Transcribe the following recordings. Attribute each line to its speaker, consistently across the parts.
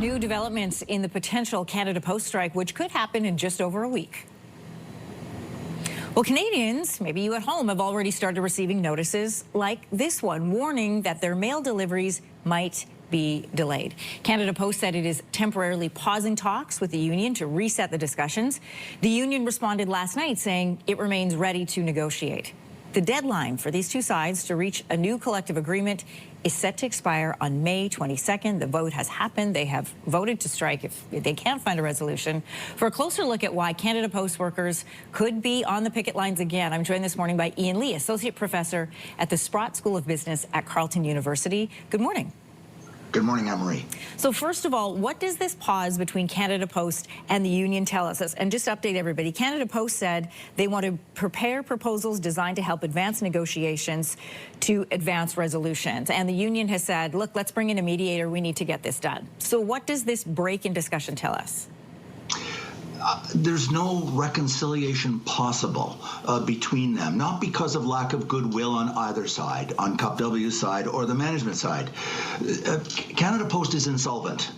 Speaker 1: New developments in the potential Canada Post strike, which could happen in just over a week. Well, Canadians, maybe you at home, have already started receiving notices like this one, warning that their mail deliveries might be delayed. Canada Post said it is temporarily pausing talks with the union to reset the discussions. The union responded last night saying it remains ready to negotiate. The deadline for these two sides to reach a new collective agreement is set to expire on May 22nd. The vote has happened. They have voted to strike if they can't find a resolution. For a closer look at why Canada Post workers could be on the picket lines again, I'm joined this morning by Ian Lee, Associate Professor at the Sprott School of Business at Carleton University. Good morning.
Speaker 2: Good morning, Anne-Marie.
Speaker 1: So first of all, what does this pause between Canada Post and the union tell us? And just to update everybody, Canada Post said they want to prepare proposals designed to help advance negotiations to advance resolutions. And the union has said, look, let's bring in a mediator. We need to get this done. So what does this break in discussion tell us?
Speaker 2: There's no reconciliation possible between them, not because of lack of goodwill on either side, on Cup W's side or the management side. Canada Post is insolvent.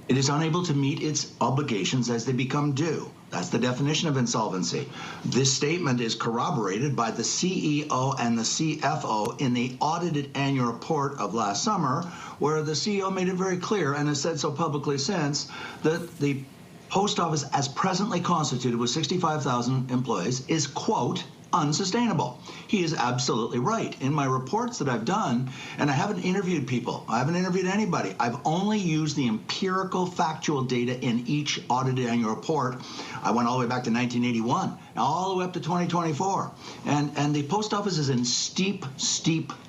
Speaker 2: It is unable to meet its obligations as they become due. That's the definition of insolvency. This statement is corroborated by the CEO and the CFO in the audited annual report of last summer, where the CEO made it very clear, and has said so publicly since, that the Post Office, as presently constituted with 65,000 employees, is, quote, unsustainable. He is absolutely right. In my reports that I've done, and I haven't interviewed people, I haven't interviewed anybody, I've only used the empirical factual data in each audited annual report. I went all the way back to 1981, all the way up to 2024. And the Post Office is in steep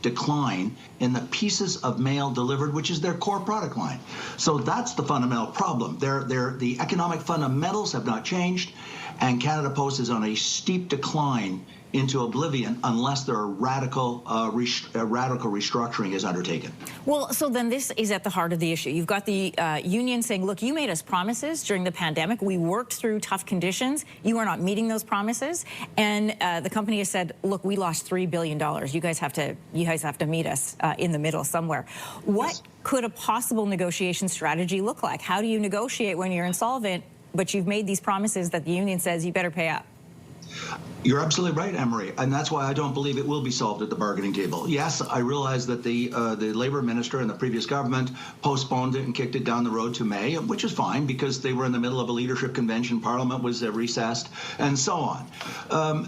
Speaker 2: decline in the pieces of mail delivered, which is their core product line. So that's the fundamental problem. The economic fundamentals have not changed, and Canada Post is on a steep decline into oblivion unless there are radical restructuring is undertaken.
Speaker 1: Well, so then this is at the heart of the issue. You've got the union saying, look, you made us promises during the pandemic. We worked through tough conditions. You are not meeting those promises. And the company has said, look, we lost $3 billion. You guys have to meet us in the middle somewhere. What could a possible negotiation strategy look like? How do you negotiate when you're insolvent, but you've made these promises that the union says you better pay up?
Speaker 2: You're absolutely right, Anne-Marie, and that's why I don't believe it will be solved at the bargaining table. Yes, I realize that the Labour Minister and the previous government postponed it and kicked it down the road to May, which is fine because they were in the middle of a leadership convention, Parliament was recessed, and so on.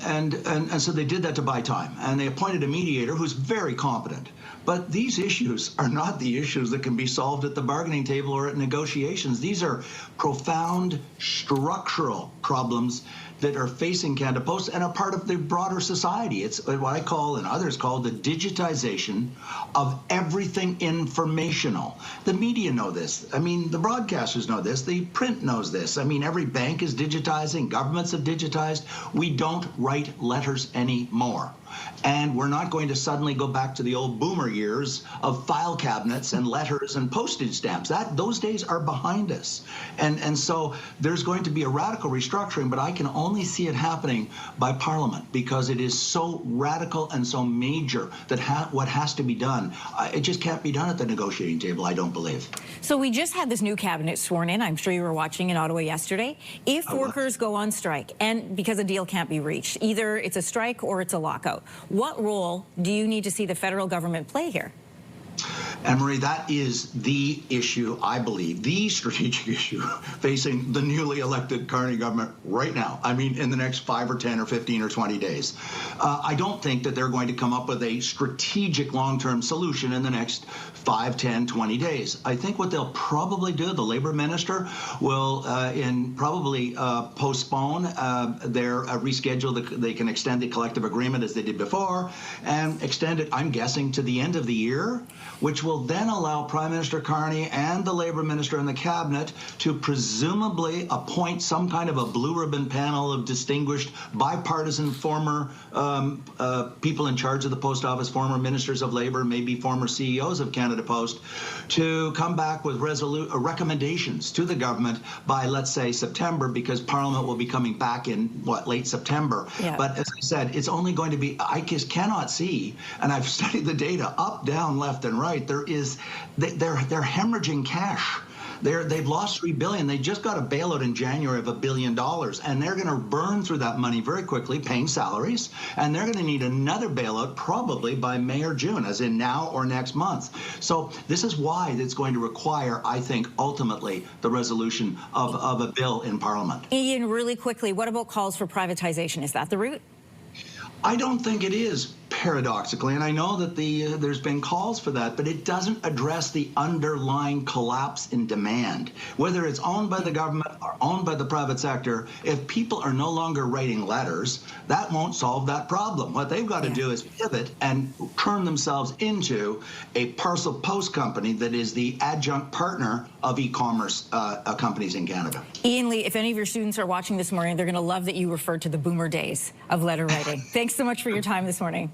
Speaker 2: And so they did that to buy time, and they appointed a mediator who's very competent. But these issues are not the issues that can be solved at the bargaining table or at negotiations. These are profound structural problems that are facing Canada Post and are part of the broader society. It's what I call, and others call, the digitization of everything informational. The media know this. I mean, the broadcasters know this. The print knows this. I mean, every bank is digitizing. Governments have digitized. We don't write letters anymore. And we're not going to suddenly go back to the old boomer years of file cabinets and letters and postage stamps. Those days are behind us. And so there's going to be a radical restructuring, but I can only see it happening by Parliament because it is so radical and so major that what has to be done, it just can't be done at the negotiating table, I don't believe.
Speaker 1: So we just had this new cabinet sworn in. I'm sure you were watching in Ottawa yesterday. If workers go on strike, and because a deal can't be reached, either it's a strike or it's a lockout, what role do you need to see the federal government play here?
Speaker 2: Anne-Marie, that is the issue, I believe, the strategic issue facing the newly elected Carney government right now. I mean, in the next 5 or 10 or 15 or 20 days. I don't think that they're going to come up with a strategic long-term solution in the next 5, 10, 20 days. I think what they'll probably do, the Labour Minister will probably postpone their reschedule. They can extend the collective agreement as they did before and extend it, I'm guessing, to the end of the year, which will then allow Prime Minister Carney and the Labour Minister and the Cabinet to presumably appoint some kind of a blue ribbon panel of distinguished bipartisan former people in charge of the Post Office, former ministers of Labour, maybe former CEOs of Canada Post, to come back with recommendations to the government by, let's say, September, because Parliament will be coming back in, late September. Yeah. But as I said, it's only going to be, I just cannot see, and I've studied the data up, down, left, and right, they're hemorrhaging cash. They've lost $3 billion. They just got a bailout in January of $1 billion, and they're going to burn through that money very quickly, paying salaries, and they're going to need another bailout probably by May or June, as in now or next month. So this is why it's going to require, I think, ultimately the resolution of a bill in Parliament.
Speaker 1: Ian, really quickly, what about calls for privatization? Is that the route?
Speaker 2: I don't think it is, paradoxically, and I know that there's been calls for that, but it doesn't address the underlying collapse in demand. Whether it's owned by the government or owned by the private sector, if people are no longer writing letters, that won't solve that problem. What they've got to do is pivot and turn themselves into a parcel post company that is the adjunct partner of e-commerce companies in Canada.
Speaker 1: Ian Lee, if any of your students are watching this morning, they're going to love that you referred to the boomer days of letter writing. Thanks so much for your time this morning.